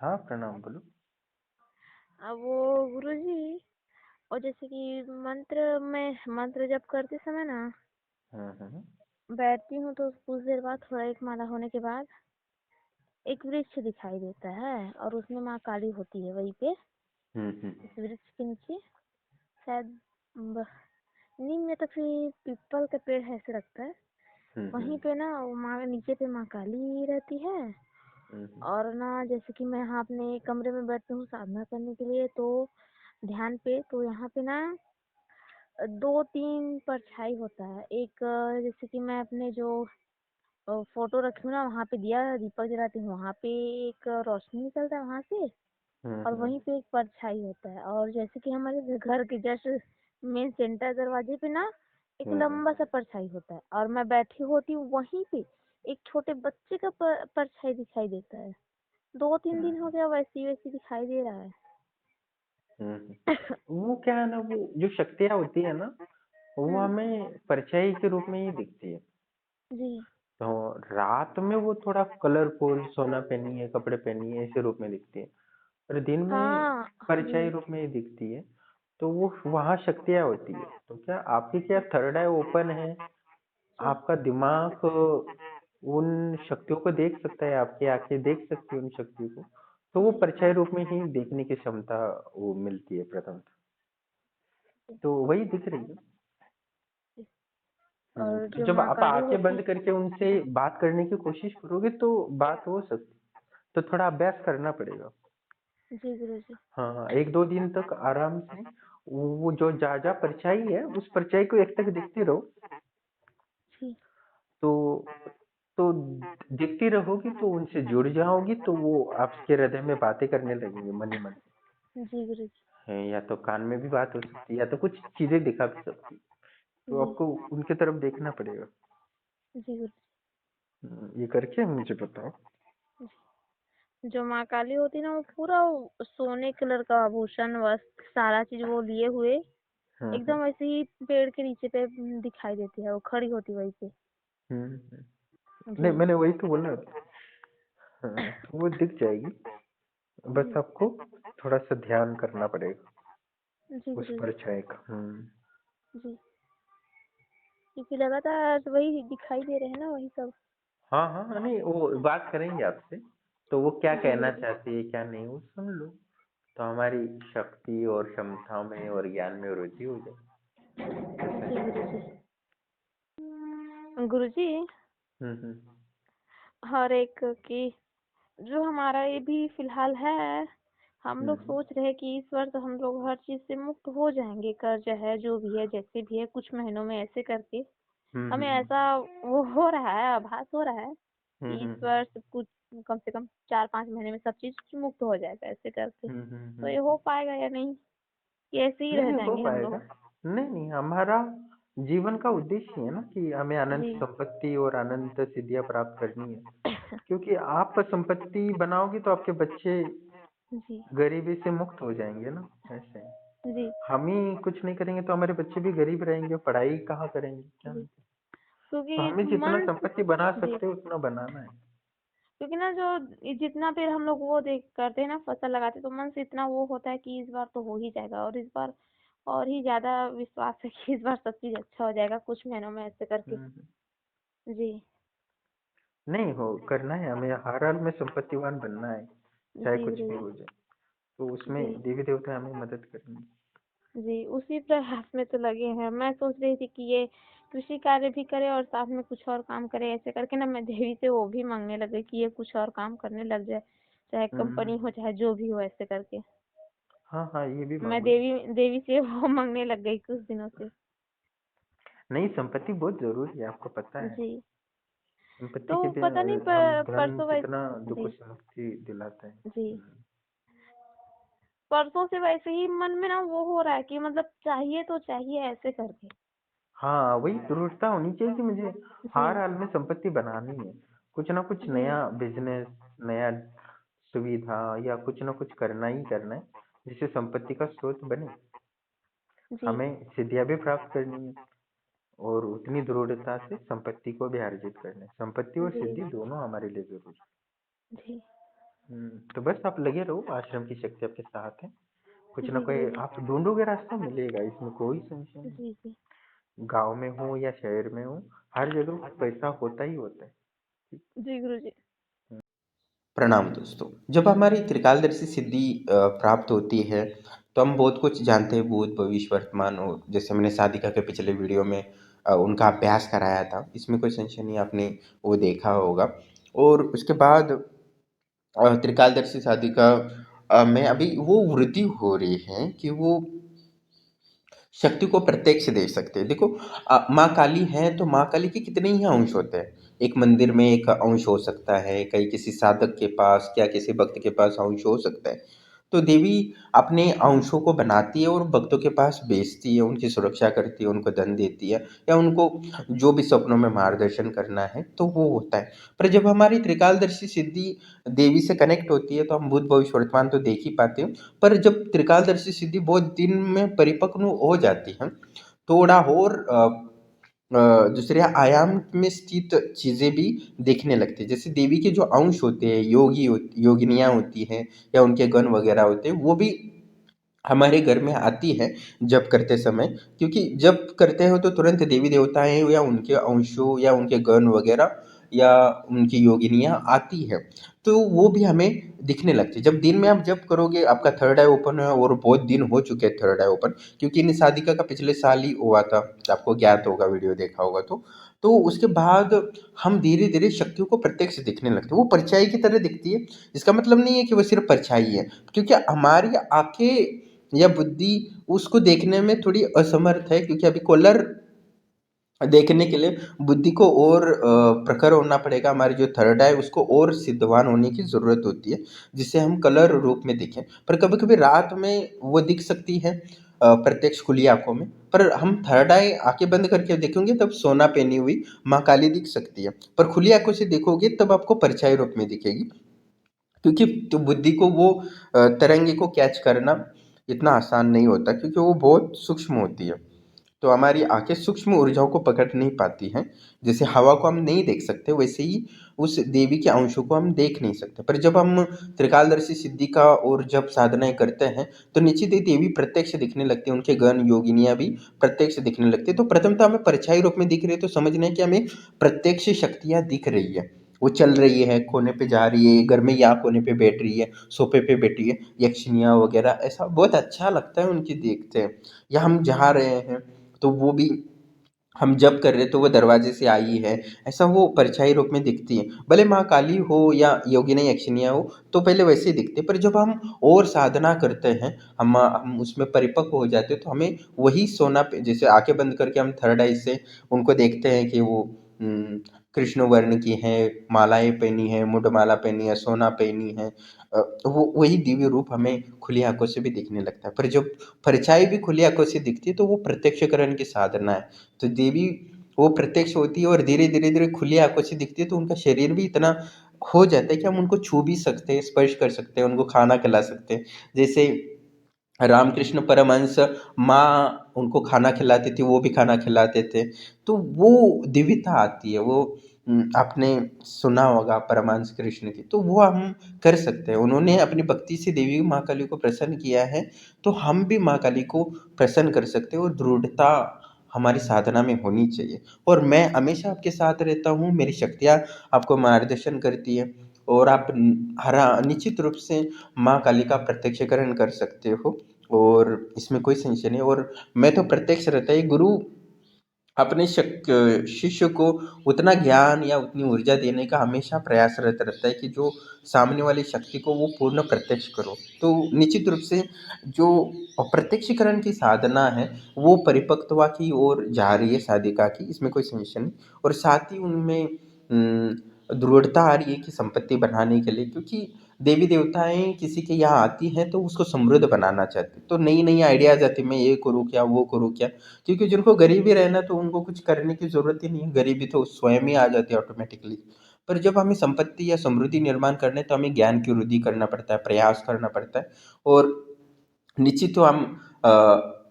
हाँ, प्रणाम, बोलो। अब वो गुरुजी, और जैसे कि मंत्र जप करते समय ना हुँ, हुँ। बैठती हूँ तो कुछ देर बाद, थोड़ा एक माला होने के बाद, एक वृक्ष दिखाई देता है और उसमें माँ काली होती है वहीं पे, हुँ, हुँ। उस वृक्ष के नीचे शायद। ब- नीम में तो फिर पीपल का पेड़ है ऐसे लगता है। हुँ, वहीं हुँ। पे ना वो माँ नीचे पे माँ काली रहती है। हुँ, हुँ। और ना जैसे कि मैं यहाँ अपने कमरे में बैठती हूँ साधना करने के लिए, तो ध्यान पे, तो यहाँ पे ना 2-3 परछाई होता है। एक जैसे कि मैं अपने जो फोटो रखी हूँ ना, वहाँ पे दिया दीपक जलाती हूँ, वहाँ पे एक रोशनी निकलता है वहाँ से। हुँ, और हुँ। वहीं पे एक परछाई होता है। और जैसे कि हमारे घर के जस्ट मेन सेंटर दरवाजे पे ना एक हुँ, हुँ। लंबा सा परछाई होता है, और मैं बैठी होती हूँ वहीं पे, एक छोटे बच्चे का परछाई दिखाई देता है। 2-3 हुँ, दिन हो हुँ। गया वैसी वैसी दिखाई दे रहा है। हुँ, हुँ। वो क्या है ना, वो जो शक्तियाँ होती है ना, वो हम्म। हमें परछाई के रूप में ही दिखती है। जी। तो रात में वो थोड़ा कलरफुल सोना पहनी है, कपड़े पहनी है, ऐसे रूप में दिखती है। और दिन में हाँ। परछाई जी। रूप में ही दिखती है। तो वो वहाँ शक्तियाँ होती है। तो क्या आपकी क्या थर्ड आई ओपन है? जी। आपका दिमाग उन शक्तियों को देख सकता है, आपकी आँखें देख सकती है उन शक्तियों को। तो वो जी। परछाई रूप में ही देखने की क्षमता वो मिलती है प्रथमतः। जी। तो वही दिख रही है। जी। हुँ, और तो जो जब माँ आप काली आँखें होती। बंद करके उनसे बात करने की कोशिश करोगे तो बात हो सकती है। तो थोड़ा अभ्यास करना पड़ेगा। जी गुरु जी। हाँ, हाँ, 1-2 दिन तक आराम से वो जो जहाँ-जहाँ परछाई है, उस परछाई को एकटक देखते रहो। जी। तो तो देखती रहोगी तो उनसे जुड़ जाओगी तो वो आपके हृदय में बातें करने लगेंगे मन ही मन। जी गुरु जी। है या तो कान में भी बात हो सकती है या तो कुछ चीजें दिखा भी सकती है। तो जी। आपको उनके तरफ देखना पड़ेगा। जी गुरु ये करके मुझे बताओ। जी। जो माँ काली होती है ना, वो पूरा वो सोने कलर का आभूषण वस्त्र सारा चीज वो लिए हुए हम्म, हम्म, एकदम ऐसे ही पेड़ के नीचे पे दिखाई देती है, वो खड़ी होती वहीं पे। नहीं, जी। मैंने वही तो बोला अभी। हाँ, तो वो दिख जाएगी। बस जी। आपको थोड़ा सा ध्यान करना पड़ेगा जी उस गुरु जी। परछाई का। जी। क्योंकि लगातार वही दिखाई दे रहे हैं ना, वही सब। हाँ, हाँ, हाँ, नहीं वो बात करेंगे आपसे। तो वो क्या जी कहना गुरु जी। चाहती है क्या नहीं वो सुन लो। तो हमारी शक्ति और क्षमता में और ज्ञान में वृद्धि हो जाए। ऐसा जी है। गुरु जी। गुरु जी। हम्म, हम्म, हर एक की जो हमारा ये भी फिलहाल है, हम लोग हम्म, सोच रहे हैं कि इस बार तो हम लोग हर चीज से मुक्त हो जाएंगे, कर्ज है जो भी है जैसे भी है, कुछ महीनों में ऐसे करके हम्म, हमें ऐसा वो हो रहा है, आभास हो रहा है हम्म, कि इस बार सब कुछ कम से कम 4-5 महीने में सब चीज मुक्त हो जाएगा ऐसे करके। हम्म, तो ये हो पाएगा या नहीं, कि ऐसे ही नहीं, रह नहीं हो जाएंगे हम पाएगा। लोग? नहीं, नहीं, हमारा जीवन का उद्देश्य है ना कि हमें अनंत जी। संपत्ति और अनंत सिद्धियां प्राप्त करनी है। क्योंकि आप संपत्ति बनाओगे तो आपके बच्चे जी। गरीबी से मुक्त हो जाएंगे ना। ऐसे है। जी। हम ही कुछ नहीं करेंगे तो हमारे बच्चे भी गरीब रहेंगे, पढ़ाई कहाँ करेंगे, क्या जी। नहीं। तो क्योंकि हमें जितना मन। संपत्ति बना जी। सकते हैं उतना बनाना है। क्योंकि ना जो ये जितना फिर हम लोग वो देख करते हैं ना, फसल लगाते हैं, तो मन से इतना वो होता है कि इस बार तो हो ही जाएगा, और इस बार और ही ज्यादा विश्वास है कि इस बार सब चीज अच्छा हो जाएगा कुछ महीनों में ऐसे करके। हम्म। जी। नहीं हो करना है, हमें हर हाल में संपत्तिवान बनना है, चाहे जी कुछ गुरु भी जी। हो जाए। तो उसमें जी। देवी देवता हमें मदद करेंगे। जी, उसी प्रयास में तो लगे हैं। मैं सोच रही थी कि ये कृषि कार्य भी करे और साथ में कुछ और काम करे, ऐसे करके ना मैं देवी से वो भी मांगने लग गई कि ये कुछ और काम करने लग जाए, चाहे कंपनी हो हम्म। चाहे जो भी हो ऐसे करके। हाँ, हाँ, ये भी मैं मांगो। देवी देवी से वो मांगने लग गई कुछ दिनों से। नहीं, संपत्ति बहुत जरूरी है, आपको पता है। जी। संपत्ति के तो बिना पता नहीं हम धन परसों कितना वैसे। दुख जी। से मुक्ति दिलाता है। जी। परसों से वैसे ही मन में ना वो हो रहा है कि मतलब चाहिए तो चाहिए ऐसे करके। हाँ, वही दृढ़ता होनी चाहिए कि मुझे जी। हर हाल में संपत्ति बनानी है। कुछ ना कुछ जी। नया बिजनेस, नया सुविधा या कुछ ना कुछ करना ही करना है, जिससे संपत्ति का स्रोत बने। जी। हमें सिद्धियां भी प्राप्त करनी है और उतनी दृढ़ता से संपत्ति को भी अर्जित करना है। संपत्ति और जी। सिद्धि दोनों हमारे लिए जरूरी जी। तो बस आप लगे रहो, आश्रम की शक्ति आपके साथ है। कुछ ना जी कोई गुरुजी। आप ढूँढोगे रास्ता मिलेगा, इसमें कोई संशय जी नहीं। जी। गाँव में हो या शहर में हो, हर जगह पैसा होता ही होता है। जी गुरुजी। प्रणाम दोस्तों। जब हमारी त्रिकालदर्शी सिद्धि प्राप्त होती है तो हम बहुत कुछ जानते हैं, भूत भविष्य वर्तमान। और जैसे मैंने साधिका के पिछले वीडियो में उनका अभ्यास कराया था, इसमें कोई संशय नहीं, आपने वो देखा होगा। और उसके बाद त्रिकालदर्शी साधिका में अभी वो वृद्धि हो रही है कि वो शक्ति को प्रत्यक्ष देख सकते हैं। देखो, माँ काली है तो माँ काली के कितने ही अंश होते हैं। एक मंदिर में एक अंश हो सकता है, कहीं किसी साधक के पास या किसी भक्त के पास अंश हो सकता है। तो देवी अपने अंशों को बनाती है और भक्तों के पास भेजती है, उनकी सुरक्षा करती है, उनको धन देती है, या उनको जो भी सपनों में मार्गदर्शन करना है तो वो होता है। पर जब हमारी त्रिकालदर्शी सिद्धि देवी से कनेक्ट होती है तो हम भूत भविष्य वर्तमान तो देख ही पाते हैं। पर जब त्रिकालदर्शी सिद्धि बहुत दिन में परिपक्व हो जाती है, थोड़ा और दूसरे आयाम में स्थित चीज़ें भी देखने लगते हैं। जैसे देवी के जो अंश होते हैं, योगिनियाँ होती हैं या उनके गण वगैरह होते हैं, वो भी हमारे घर में आती है जप करते समय। क्योंकि जप करते हो तो तुरंत देवी देवताएं या उनके अंशों या उनके गण वगैरह या उनकी योगिनियाँ आती है, तो वो भी हमें दिखने लगती है। जब दिन में आप जप करोगे, आपका थर्ड आई ओपन है, और बहुत दिन हो चुके हैं थर्ड आई ओपन, क्योंकि इन साधिका का पिछले साल ही हुआ था, आपको ज्ञात होगा, वीडियो देखा होगा। तो उसके बाद हम धीरे धीरे शक्तियों को प्रत्यक्ष दिखने लगते हैं, वो परछाई की तरह दिखती है। इसका मतलब नहीं है कि वो सिर्फ परछाई है, क्योंकि हमारी आंखें या बुद्धि उसको देखने में थोड़ी असमर्थ है, क्योंकि अभी कलर देखने के लिए बुद्धि को और प्रखर होना पड़ेगा। हमारी जो थर्ड आई उसको और सिद्धवान होने की ज़रूरत होती है, जिससे हम कलर रूप में दिखें। पर कभी कभी रात में वो दिख सकती है प्रत्यक्ष खुली आंखों में। पर हम थर्ड आई आंखें बंद करके देखेंगे तब सोना पहनी हुई माँ काली दिख सकती है, पर खुली आंखों से देखोगे तब आपको परछाई रूप में दिखेगी। क्योंकि तो बुद्धि को वो तरंगे को कैच करना इतना आसान नहीं होता, क्योंकि वो बहुत सूक्ष्म होती है। तो हमारी आंखें सूक्ष्म ऊर्जाओं को पकड़ नहीं पाती हैं। जैसे हवा को हम नहीं देख सकते, वैसे ही उस देवी के अंशों को हम देख नहीं सकते। पर जब हम त्रिकालदर्शी सिद्धि का और जब साधनाएं करते हैं तो निश्चित ही देवी प्रत्यक्ष दिखने लगती है, उनके गण योगिनियां भी प्रत्यक्ष दिखने लगती है। तो प्रथम तो हमें परछाई रूप में दिख रही है, तो समझना है कि हमें प्रत्यक्ष शक्तियां दिख रही है। वो चल रही है, कोने पे जा रही है, घर में यहाँ कोने पे बैठ रही है, सोफे पे बैठी है, यक्षिनियाँ वगैरह, ऐसा बहुत अच्छा लगता है उनकी देखते हैं। या हम जा रहे हैं तो वो भी, हम जब कर रहे तो वो दरवाजे से आई है, ऐसा वो परछाई रूप में दिखती है। भले माँ काली हो या योगिनी यक्षिनियाँ हो, तो पहले वैसे ही दिखते, पर जब हम और साधना करते हैं, हम उसमें परिपक्व हो जाते हैं, तो हमें वही सोना पे, जैसे आंखें बंद करके हम थर्ड आई से उनको देखते हैं कि वो कृष्ण वर्ण की है, मालाएं पहनी है, मुंडमाला पहनी है, सोना पहनी है। वो वही दिव्य रूप हमें खुली आंखों से भी दिखने लगता है। पर जब परछाई भी खुली आंखों से दिखती है तो वो प्रत्यक्षकरण की साधना है। तो देवी वो प्रत्यक्ष होती है और धीरे धीरे धीरे खुली आंखों से दिखती है, तो उनका शरीर भी इतना हो जाता है कि हम उनको छू भी सकते हैं, स्पर्श कर सकते हैं, उनको खाना खिला सकते हैं। जैसे रामकृष्ण परमहंस माँ उनको खाना खिलाती थी, वो भी खाना खिलाते थे। तो वो दिव्यता आती है, वो आपने सुना होगा परमहंस कृष्ण की, तो वो हम कर सकते हैं। उन्होंने अपनी भक्ति से देवी माँ काली को प्रसन्न किया है, तो हम भी माँ काली को प्रसन्न कर सकते हैं। और दृढ़ता हमारी साधना में होनी चाहिए। और मैं हमेशा आपके साथ रहता हूँ, मेरी शक्तियाँ आपको मार्गदर्शन करती है, और आप हरा निश्चित रूप से माँ काली का प्रत्यक्षीकरण कर सकते हो, और इसमें कोई संशय नहीं। और मैं तो प्रत्यक्ष रहता है, गुरु अपने शिष्य को उतना ज्ञान या उतनी ऊर्जा देने का हमेशा प्रयासरत रहता है कि जो सामने वाली शक्ति को वो पूर्ण प्रत्यक्ष करो। तो निश्चित रूप से जो अप्रत्यक्षीकरण की साधना है वो परिपक्वता की ओर जा रही है साधिका की, इसमें कोई संशय नहीं। और साथ ही उनमें दृढ़ता आ रही है कि संपत्ति बढ़ाने के लिए, क्योंकि देवी देवताएं किसी के यहाँ आती हैं तो उसको समृद्ध बनाना चाहती, तो नई नई आइडियाज आती, मैं ये करूँ क्या, वो करूँ क्या। क्योंकि जिनको गरीबी रहना, तो उनको कुछ करने की ज़रूरत ही नहीं है, गरीबी तो स्वयं ही आ जाती है ऑटोमेटिकली। पर जब हमें संपत्ति या समृद्धि निर्माण करना है तो हमें ज्ञान की वृद्धि करना पड़ता है, प्रयास करना पड़ता है। और निश्चित तो हम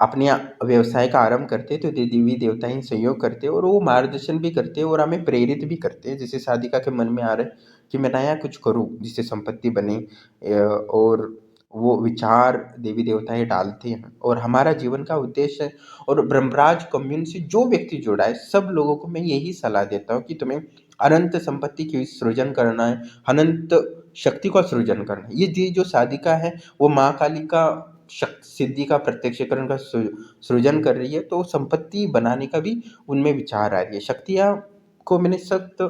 अपने व्यवसाय का आरंभ करते हैं तो देवी देवता ही सहयोग करते हैं और वो मार्गदर्शन भी करते हैं और हमें प्रेरित भी करते हैं। जैसे साधिका के मन में आ रहा है कि मैं नया कुछ करूँ जिससे संपत्ति बने, और वो विचार देवी देवताएँ डालते हैं और हमारा जीवन का उद्देश्य है। और ब्रह्मराज कम्युन से जो व्यक्ति जुड़ा है, सब लोगों को मैं यही सलाह देता हूँ कि तुम्हें अनंत संपत्ति की सृजन करना है, अनंत शक्ति का सृजन करना है। ये जो साधिका है वो माँ काली का सिद्धि का प्रत्यक्षीकरण का सृजन कर रही है, तो संपत्ति बनाने का भी उनमें विचार आ रही है। शक्तियाँ को मैंने सख्त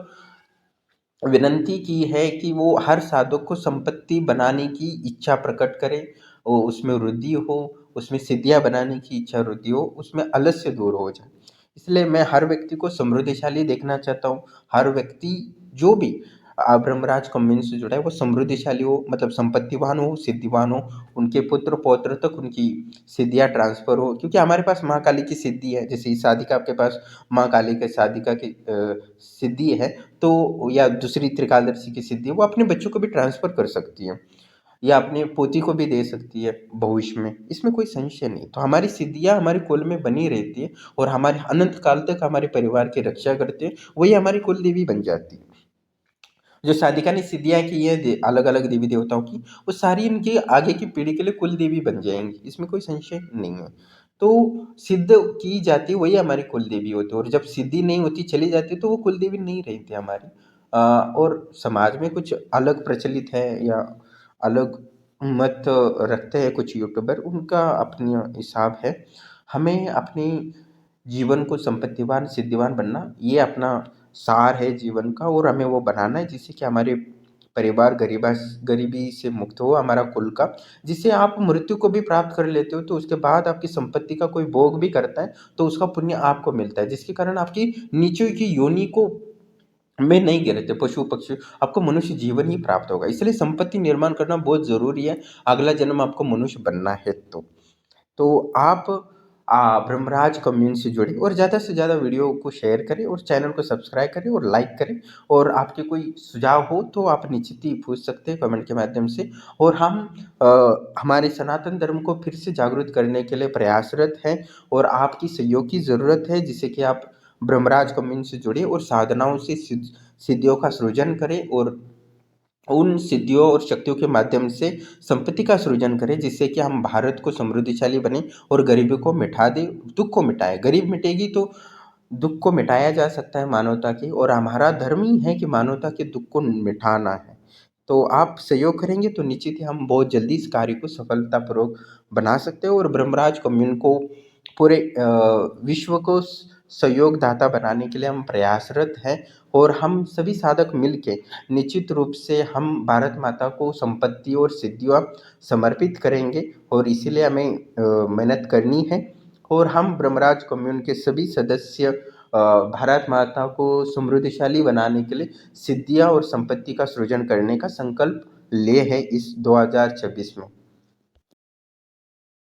विनंती की है कि वो हर साधक को संपत्ति बनाने की इच्छा प्रकट करे और उसमें वृद्धि हो, उसमें सिद्धियाँ बनाने की इच्छा वृद्धि हो, उसमें आलस्य दूर हो जाए। इसलिए मैं हर व्यक्ति को समृद्धिशाली देखना चाहता हूँ। हर व्यक्ति जो भी ब्रह्मराज कम्युनिटी से जुड़ा है वो समृद्धिशाली हो, मतलब संपत्तिवान हो, सिद्धिवान हो, उनके पुत्र पौत्र तक उनकी सिद्धियाँ ट्रांसफर हो, क्योंकि हमारे पास माँ काली की सिद्धि है। जैसे इस साधिका आपके पास माँ काली के साधिका की सिद्धि है, तो या दूसरी त्रिकालदर्शी की सिद्धि वो अपने बच्चों को भी ट्रांसफर कर सकती है या अपने पोती को भी दे सकती है भविष्य में, इसमें कोई संशय नहीं। तो हमारी सिद्धियाँ हमारे कुल में बनी रहती है और हमारे अनंत काल तक हमारे परिवार की रक्षा करते हैं, वही हमारी कुल देवी बन जाती है। जो साधिका ने सिद्धियाँ की है अलग अलग देवी देवताओं की, वो सारी इनकी आगे की पीढ़ी के लिए कुल देवी बन जाएंगी, इसमें कोई संशय नहीं है। तो सिद्ध की जाती वही हमारी कुल देवी होती है, और जब सिद्धि नहीं होती चली जाती तो वो कुल देवी नहीं रहती हमारी। और समाज में कुछ अलग प्रचलित है या अलग मत रखते हैं कुछ यूट्यूबर, उनका अपना हिसाब है। हमें अपने जीवन को संपत्तिवान सिद्धिवान बनना ये अपना सार है जीवन का, और हमें वो बनाना है जिससे कि हमारे परिवार गरीबी से मुक्त हो, हमारा कुल का, जिससे आप मृत्यु को भी प्राप्त कर लेते हो तो उसके बाद आपकी संपत्ति का कोई भोग भी करता है तो उसका पुण्य आपको मिलता है, जिसके कारण आपकी नीचे की योनि को में नहीं गिरते पशु पक्षी, आपको मनुष्य जीवन ही प्राप्त होगा। इसलिए संपत्ति निर्माण करना बहुत जरूरी है, अगला जन्म आपको मनुष्य बनना है तो आप ब्रह्मराज कम्युनिटी से जुड़े और ज़्यादा से ज़्यादा वीडियो को शेयर करें और चैनल को सब्सक्राइब करें और लाइक करें। और आपके कोई सुझाव हो तो आप निश्चित ही पूछ सकते हैं कमेंट के माध्यम से। और हम हमारे सनातन धर्म को फिर से जागृत करने के लिए प्रयासरत हैं और आपकी सहयोग की ज़रूरत है, जिससे कि आप ब्रह्मराज कम्युनिटी से जुड़े और साधनाओं से सिद्धियों का सृजन करें और उन सिद्धियों और शक्तियों के माध्यम से संपत्ति का सृजन करें, जिससे कि हम भारत को समृद्धिशाली बने और गरीबी को मिटा दें, दुख को मिटाएं। गरीब मिटेगी तो दुख को मिटाया जा सकता है मानवता की, और हमारा धर्म ही है कि मानवता के दुख को मिटाना है। तो आप सहयोग करेंगे तो निश्चित ही हम बहुत जल्दी इस कार्य को सफलतापूर्वक बना सकते हैं और ब्रह्मराज कम्युन को पूरे विश्व को सहयोगदाता बनाने के लिए हम प्रयासरत हैं। और हम सभी साधक मिलके निश्चित रूप से हम भारत माता को संपत्ति और सिद्धियाँ समर्पित करेंगे, और इसीलिए हमें मेहनत करनी है। और हम ब्रह्मराज कम्युन के सभी सदस्य भारत माता को समृद्धिशाली बनाने के लिए सिद्धियाँ और संपत्ति का सृजन करने का संकल्प लिए हैं इस 2026 में।